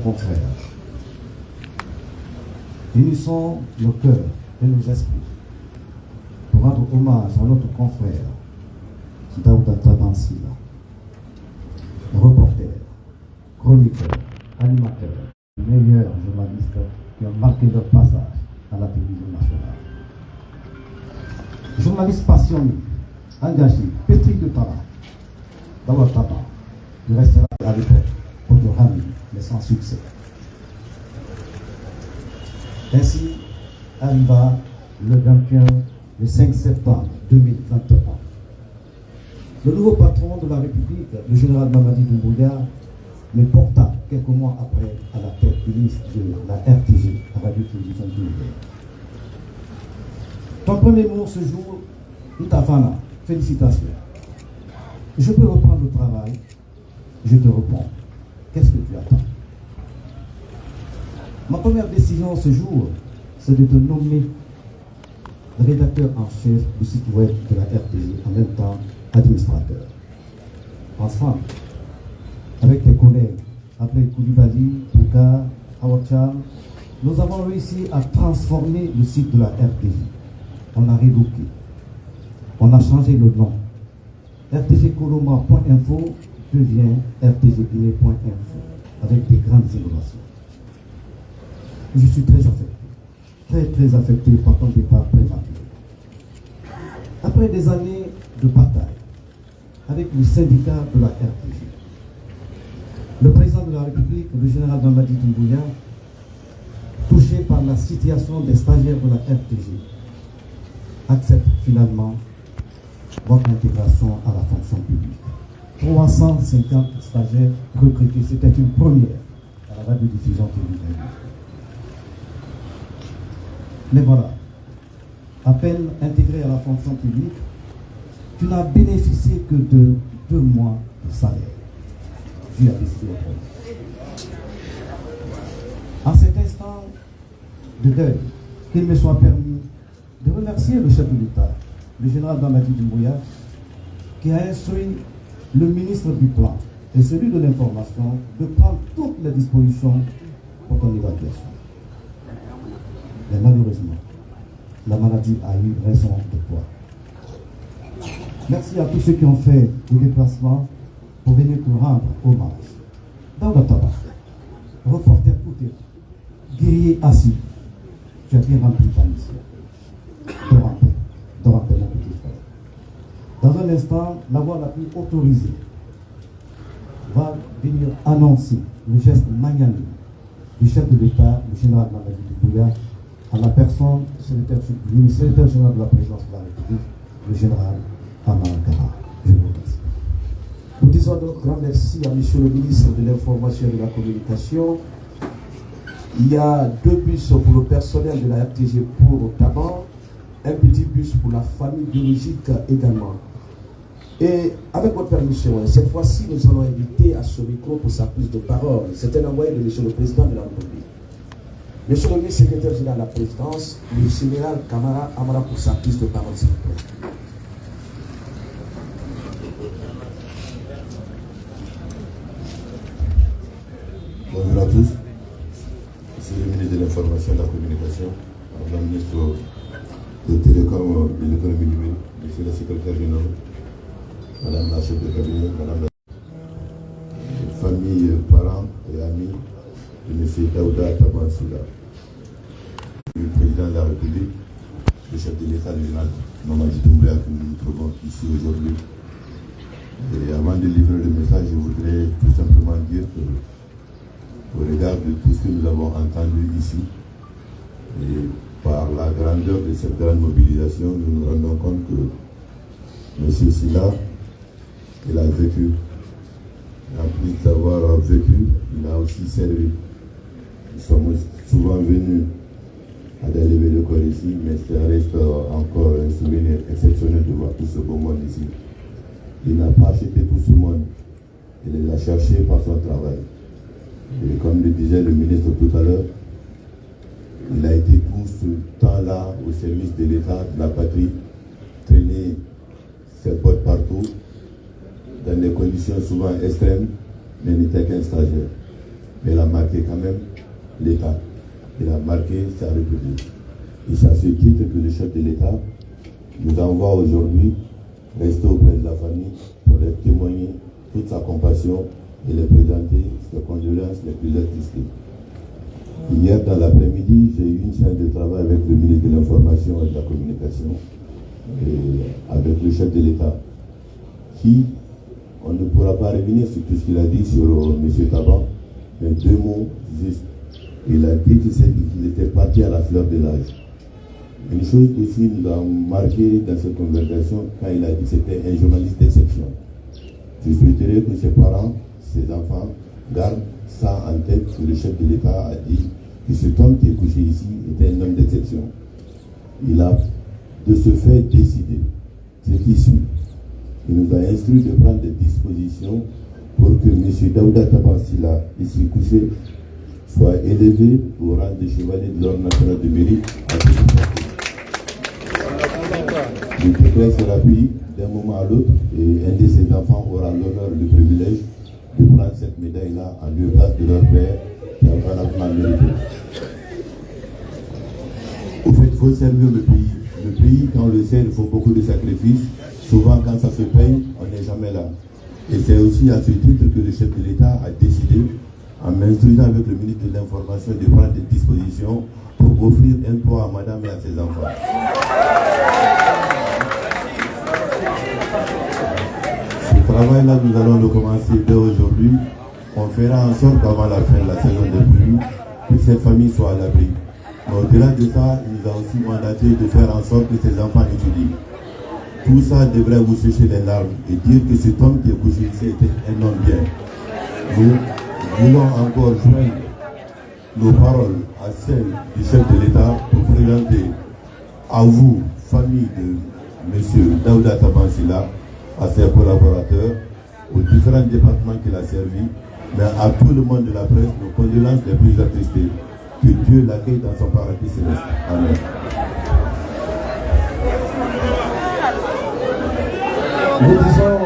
confrères, unissons nos cœurs et nos esprits pour rendre hommage à notre confrère Daouda Tabansila, reporter, chroniqueur, animateur, meilleurs journalistes qui ont marqué leur passage à la télévision nationale. Journaliste passionné, engagé, pétri de talent, Daouda Taba, il restera à l'époque pour le ramener, mais sans succès. Ainsi arriva le 21, le 5 septembre 2021. Le nouveau patron de la République, le général Mamadi Doumbouya, me porta quelques mois après à la tête de liste de la RTG, la Radio-Télévision Guinéenne. Ton premier mot ce jour, Ntafana, félicitations. Je peux reprendre le travail, je te réponds. Qu'est-ce que tu attends? Ma première décision ce jour, c'est de te nommer rédacteur en chef du site web de la RTG, en même temps administrateur. Ensemble, avec tes collègues, après Koulibaly, Bouka, Awacham, nous avons réussi à transformer le site de la RTG. On a rééduqué. On a changé le nom. rtgkoloma.info devient rtgguinée.info avec des grandes innovations. Je suis très affecté, très affecté par ton départ prématuré. Après des années de bataille avec le syndicat de la RTG, le président de la République, le général Mamadi Doumbouya, touché par la situation des stagiaires de la RTG, accepte finalement votre intégration à la fonction publique. 350 stagiaires recrutés, c'était une première à la radiodiffusion télévisée. Mais voilà, à peine intégré à la fonction publique, tu n'as bénéficié que de 2 mois de salaire. Tu as décidé autrement. En cet instant de deuil, qu'il me soit permis de remercier le chef de l'État, le général Mamadi Doumbouya, qui a instruit le ministre du Plan et celui de l'Information de prendre toutes les dispositions pour ton évacuation. Mais malheureusement, la maladie a eu raison de toi. Merci à tous ceux qui ont fait le déplacement pour venir te rendre hommage. Daouda Taba, reporter tout est guerrier assis, tu as bien rempli ta mission. Dors en paix, mon petit frère. Dans un instant, la voix la plus autorisée va venir annoncer le geste magnanime du chef de l'État, le général Mamadi Doumbouya, à la personne du secrétaire général de la présidence de la République, le général Amar Kara. Je vous remercie. Nous disons donc grand merci à monsieur le ministre de l'Information et de la Communication. Il y a 2 bus pour le personnel de la RTG pour Taban, un petit bus pour la famille biologique également. Et avec votre permission, cette fois-ci, nous allons inviter à ce micro pour sa prise de parole. C'est un envoyé de monsieur le président de la République. Monsieur le ministre secrétaire général de la présidence, le général Kamara Amara pour sa prise de parole, s'il vous plaît. Bonjour à tous. Monsieur le ministre de l'Information et de la Communication, Madame la ministre de Télécom et de l'économie numérique, Monsieur le secrétaire général, Madame la chef de cabinet, Madame la famille, parents et amis de M. Daouda Tabansila, le président de la République, le chef de l'État, le général Mamadi Doumbouya, que nous nous trouvons ici aujourd'hui. Et avant de livrer le message, je voudrais tout simplement dire que, au regard de tout ce que nous avons entendu ici, et par la grandeur de cette grande mobilisation, nous nous rendons compte que M. Silla, il a vécu. En plus d'avoir vécu, il a aussi servi. Nous sommes souvent venus à des levées de corps ici, mais ça reste encore un souvenir exceptionnel de voir tout ce beau monde ici. Il n'a pas acheté tout ce monde, il les a cherchés par son travail. Et comme le disait le ministre tout à l'heure, il a été tout ce temps-là au service de l'État, de la patrie, traîner ses potes partout, dans des conditions souvent extrêmes, mais n'était qu'un stagiaire. mais elle a marqué quand même l'État. Elle a marqué sa République. Et c'est à ce titre que le chef de l'État nous envoie aujourd'hui rester auprès de la famille pour leur témoigner toute sa compassion et leur présenter ses condoléances les plus attristées. Hier, dans l'après-midi, j'ai eu une séance de travail avec le ministre de l'Information et de la Communication et avec le chef de l'État, qui, on ne pourra pas revenir sur tout ce qu'il a dit sur M. Taban, mais 2 mots juste. Il a dit qu'il était parti à la fleur de l'âge. Une chose aussi nous a marqué dans cette conversation, quand il a dit que c'était un journaliste d'exception. Je souhaiterais que ses parents, ses enfants, gardent ça en tête, que le chef de l'État a dit que cet homme qui est couché ici était un homme d'exception. Il a de ce fait décidé ce qui suit. Il nous a instruit de prendre des dispositions pour que M. Daouda Tabansila, ici couché, soit élevé au rang de chevalier de l'ordre national de mérite à tout le. Le décret sera pris d'un moment à l'autre et un de ses enfants aura l'honneur, le privilège de prendre cette médaille-là en lieu et place de leur père qui a vraiment mérité. Au fait, il faut servir le pays. Le pays, quand on le sert, il faut beaucoup de sacrifices. Souvent, quand ça se paye, on n'est jamais là. Et c'est aussi à ce titre que le chef de l'État a décidé, en m'instruisant avec le ministre de l'Information, de prendre des dispositions pour offrir un toit à madame et à ses enfants. Ce travail-là, nous allons le commencer dès aujourd'hui. On fera en sorte qu'avant la fin de la saison des pluies, que cette famille soit à l'abri. Mais au-delà de ça, il nous a aussi mandaté de faire en sorte que ses enfants étudient. Tout ça devrait vous sécher les larmes et dire que cet homme qui est couché ici était un homme bien. Nous voulons encore joindre nos paroles à celles du chef de l'État pour présenter à vous, famille de M. Daouda Tabansila, à ses collaborateurs, aux différents départements qu'il a servi, mais à tout le monde de la presse, nos condoléances les plus attristées. Que Dieu l'accueille dans son paradis céleste. Amen. Nous disons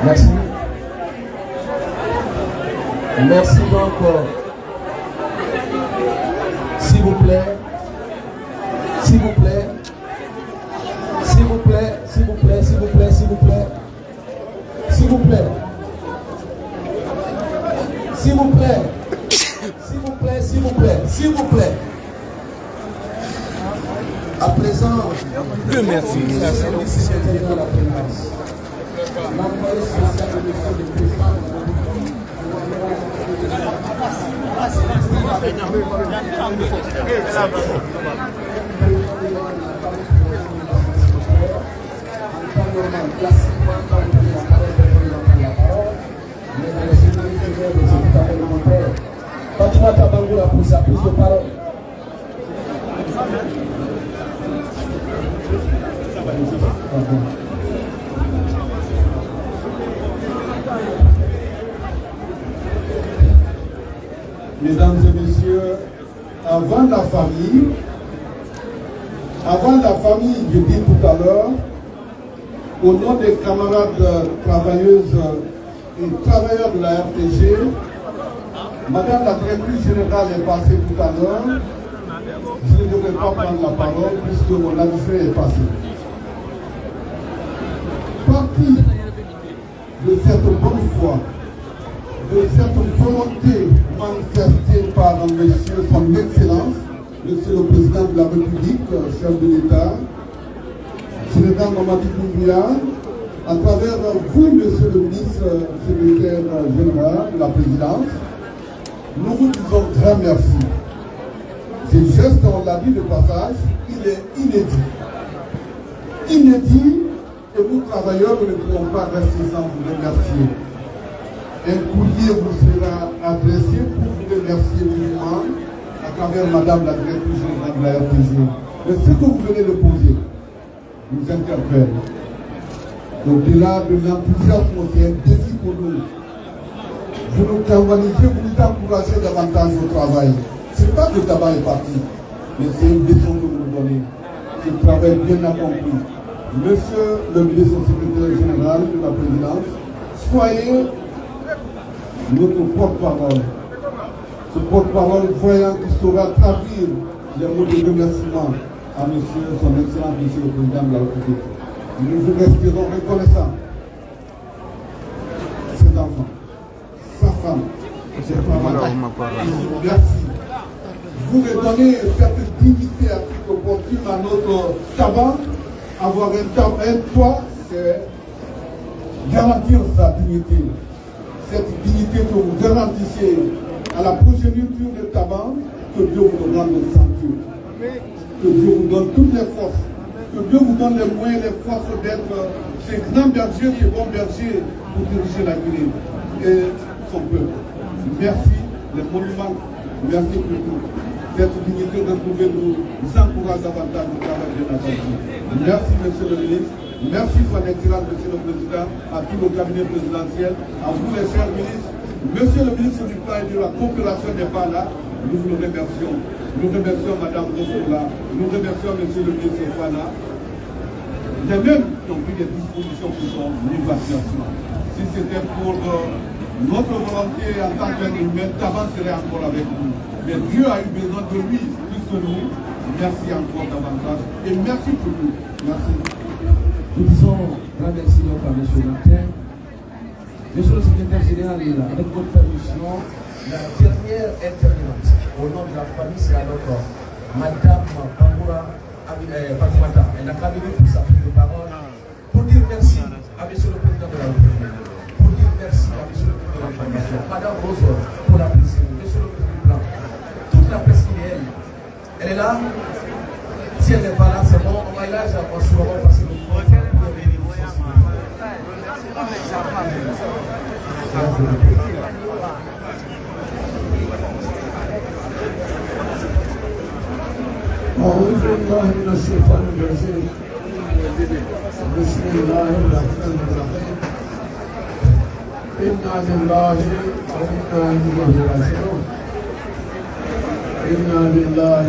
merci. Merci donc. S'il vous plaît. S'il vous plaît. S'il vous plaît. S'il vous plaît. S'il vous plaît. S'il vous plaît. S'il vous plaît. S'il vous plaît. S'il vous plaît. S'il vous plaît. S'il vous plaît. À présent, merci. L'envoyé spécial de monsieur le président Fatima Tabangoula pour sa prise de parole. Mesdames et messieurs, avant la famille, je dis tout à l'heure, au nom des camarades travailleuses et travailleurs de la RTG, Madame la directrice générale est passée tout à l'heure. Je ne devrais pas prendre la parole puisque mon avis est passé. Parti de cette bonne foi, de cette volonté manifestée par monsieur, son excellence, monsieur le président de la République, chef de l'État, Sénégal Mamadi Doumbouya, à travers vous, monsieur le ministre secrétaire général de la présidence, nous vous disons grand merci. Ce geste, on l'a dit de passage, il est inédit. Inédit, et nous travailleurs, nous ne pouvons pas rester sans vous remercier. Un courrier vous sera adressé pour vous remercier vivement à travers Madame la directrice générale de la RTG. Mais ce que vous venez de poser nous interpelle. Au-delà de l'enthousiasme, c'est un défi pour nous. Vous nous galvanisez, vous nous encouragez davantage au travail. Ce n'est pas que le tabac est parti, mais c'est une leçon que vous nous donnez. Ce travail bien accompli. Monsieur le ministre secrétaire général de la présidence, soyez notre porte-parole. Ce porte-parole voyant qui saura traduire les mots de remerciement à monsieur, son excellence, monsieur le président de la République. Nous vous resterons reconnaissants. Ses enfants, sa femme, ses parents. Merci. Vous redonnez cette dignité à titre opportune à notre tabac. Avoir un toit, c'est garantir sa dignité. Cette dignité que vous garantissez à la progéniture de tabac, que Dieu vous donne le santé. Que Dieu vous donne toutes les forces. Que Dieu vous donne les moyens, les forces d'être ces grands bergers, ces bons bergers pour diriger la Guinée et son peuple. Merci, les monuments, merci pour tout. Cette dignité de trouver nous encourage davantage le travail de la vie. Merci, monsieur le ministre. Merci, son excellence, monsieur le président, à tout le cabinet présidentiel, à vous, les chers ministres. Monsieur le ministre du Plan et de la coopération n'est pas là. Nous vous le remercions. Nous remercions Mme Rossoula. Nous remercions monsieur le ministre Fana. Les mêmes qui ont pris des dispositions pour son évacuation. Si c'était pour notre volonté en tant qu'être humain, Taban serait encore avec nous. Mais Dieu a eu besoin de lui plus que nous. Merci encore davantage. Et merci pour nous. Merci. Nous disons grand merci donc à M. Martin. Monsieur le secrétaire général, avec votre permission, la dernière intervenante au nom de la famille, c'est alors Madame Pamoura Fatoumata. Elle n'a pas venu pour sa prise de parole pour dire merci à M. le président de la République, pour dire merci à M. le président de la commission, Madame Rose pour la présidente, M. le président du plan, toute la presse qui est elle est là. Si elle n'est pas là, c'est bon, on va y aller, on se va passer le temps. أعوذ بالله من الشيطان الرجيم بسم الله الرحمن الرحيم إنا لله وإنا إليه راجعون إنا لله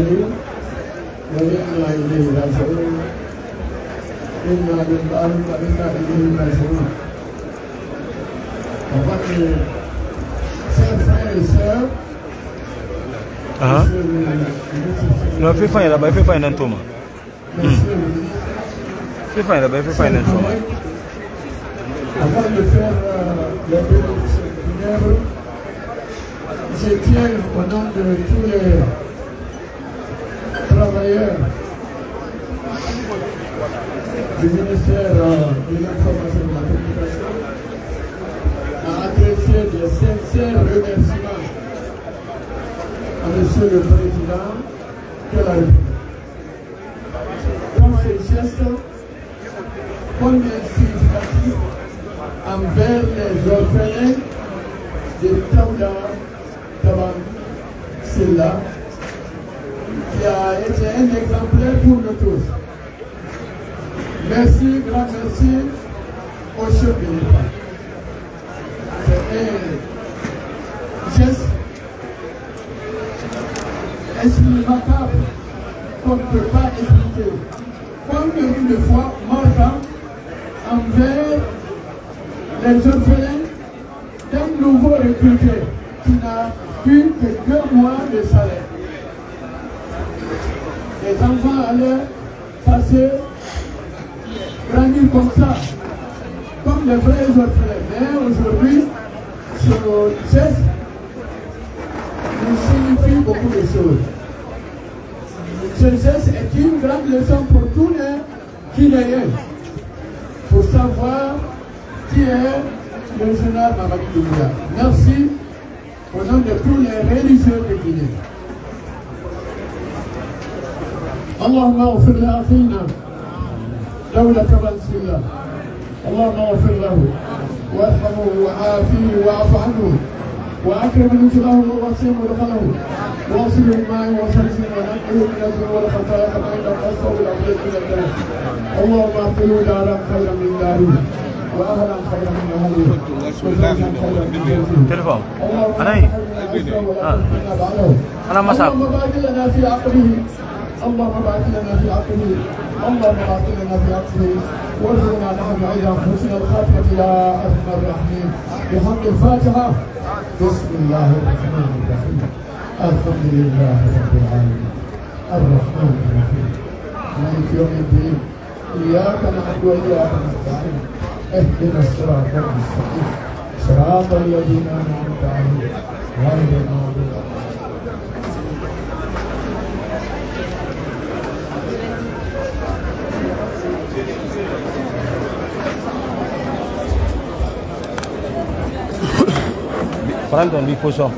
وإنا إليه راجعون إنا لله وإنا إليه راجعون. Chers frères et sœurs, no, fais fain là-bas, fais fain dans Thomas. Fais fain là-bas, fais fain dans Thomas. Avant de faire les bénédictions funèbres, je tiens au nom de tous les travailleurs du ministère de l'Information et de la Communication à adresser des sincères remerciements à Monsieur le Président de la République. Pour ce geste, combien significatif envers les orphelins de Taouda Taban Silla, qui a été un exemplaire pour nous tous. Merci, grand merci au chef de l'État. C'est un geste inexplicable qu'on ne peut pas expliquer. Combien de fois marquant envers les orphelins d'un nouveau recruté qui n'a eu que 2 mois de salaire. Les enfants allaient passer, grandir comme ça, comme les vrais orphelins. Mais aujourd'hui, ce geste nous signifie beaucoup de choses. Ce geste est une grande leçon pour tous les Guinéens, pour savoir qui est le général Mamadi Doumbouya. Merci au nom de tous les religieux de Guinée. اللهم اغفر لأخينا دولة فنزويلا اللهم اغفر له وارحمه وعافيه واعف عنه واكرم نزله ووسع مدخله واصل الماء وسلسل ونقه من الذنوب والخطايا كما انك اصفى بالابيض من الدنس اللهم اعطله دارا خيرا من داره واهلا خيرا من اهله وزوجا خيرا من زوجه تلفون اللهم أنا مساك بارك لنا في عقله اللهم بارك لنا في عقله اللهم اعطنا في عقله وارزقنا نحن عند انفسنا الخاتمه يا ارحم الراحمين بحق الفاتحه. بسم الله الرحمن الرحيم. الحمد لله رب العالمين الرحمن الرحيم مالك يوم الدين اياك نعبد واياك نستعين اهدنا الصراط المستقيم صراط الذين انعمت عليهم غير المغضوب عليهم. Prends ton lit, poisson.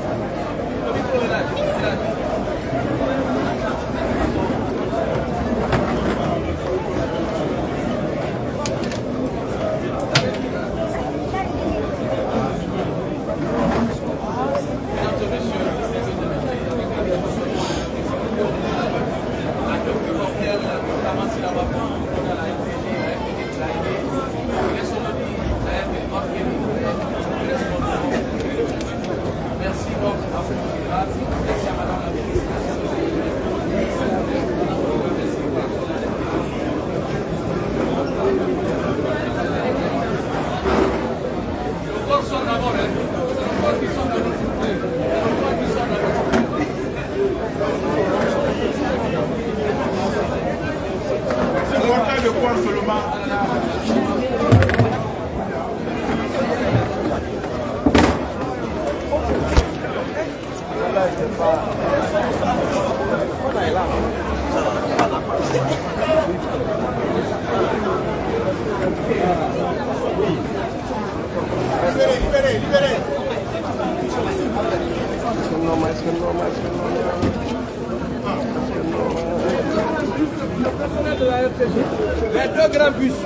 Les deux grands bus.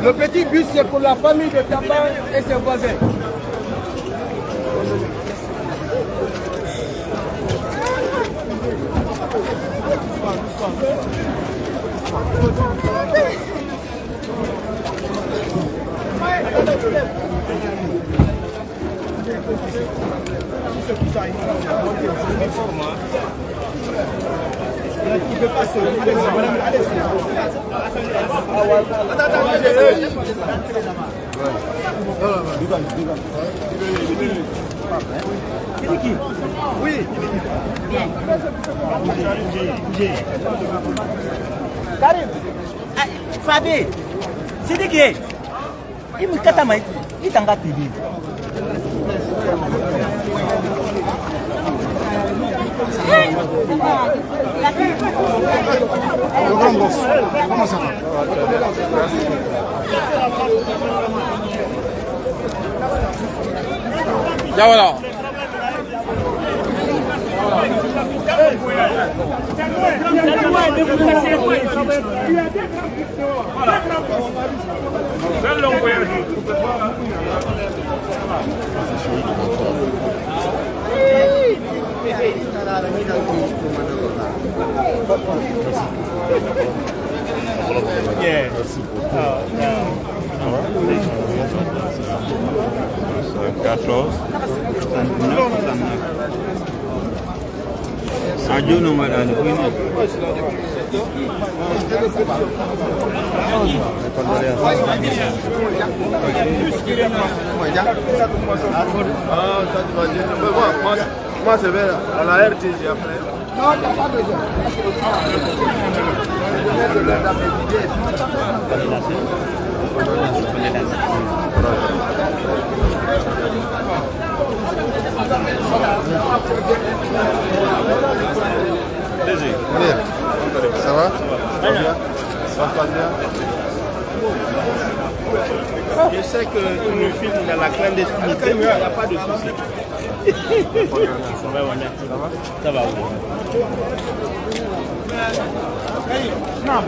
Le petit bus, c'est pour la famille de Taban et ses voisins. Il peut passer. C'est qui? Oui. Bien. Karim. Fabi. C'est qui? Il me kata mai. Il tanga TV. Le grand boss, comment ça va? Ya voilà. C'est un long voyage. Yeah. Ajo no ada di sini. Moi, c'est bien. À la RTG après. Non, t'as pas besoin. Ça va? Ça va bien? Je sais que tu me filmes dans la clandestinité, mais il n'y a pas de souci. Ça va. Ça va. Non.